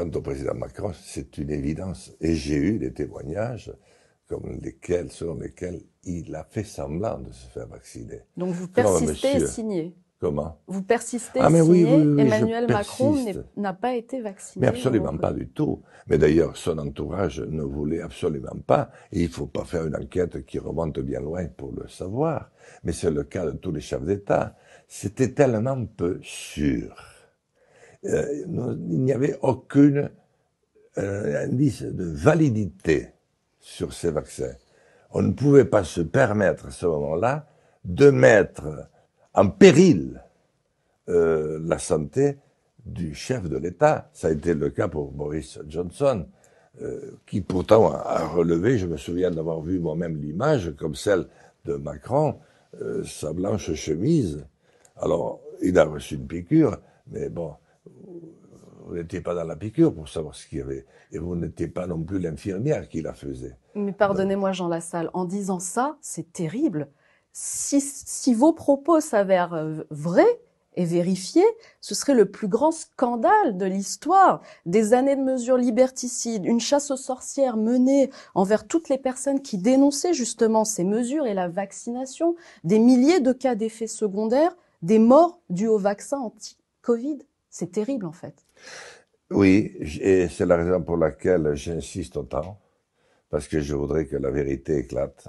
quant au président Macron, c'est une évidence. Et j'ai eu des témoignages selon lesquels il a fait semblant de se faire vacciner. Donc vous Selon persistez et monsieur, signez. comment? Vous persistez Ah et mais oui, signez. oui, je Emmanuel Macron persiste. n'a pas été Mais vacciné. absolument pas du tout. Mais d'ailleurs, son entourage ne voulait absolument pas. Et il faut pas faire une enquête qui remonte bien loin pour le savoir. Mais c'est le cas de tous les chefs d'État. C'était tellement peu sûr. Il n'y avait aucun indice de validité sur ces vaccins. On ne pouvait pas se permettre à ce moment-là de mettre en péril la santé du chef de l'État. Ça a été le cas pour Boris Johnson, qui pourtant a relevé, je me souviens d'avoir vu moi-même l'image, comme celle de Macron, sa blanche chemise. Alors, il a reçu une piqûre, mais bon, vous n'étiez pas dans la piqûre pour savoir ce qu'il y avait. Et vous n'étiez pas non plus l'infirmière qui la faisait. Mais pardonnez-moi, Jean Lassalle, en disant ça, c'est terrible. Si vos propos s'avèrent vrais et vérifiés, ce serait le plus grand scandale de l'histoire. Des années de mesures liberticides, une chasse aux sorcières menée envers toutes les personnes qui dénonçaient justement ces mesures et la vaccination, des milliers de cas d'effets secondaires, des morts dus au vaccin anti-Covid. C'est terrible en fait. Oui, et c'est la raison pour laquelle j'insiste autant, parce que je voudrais que la vérité éclate.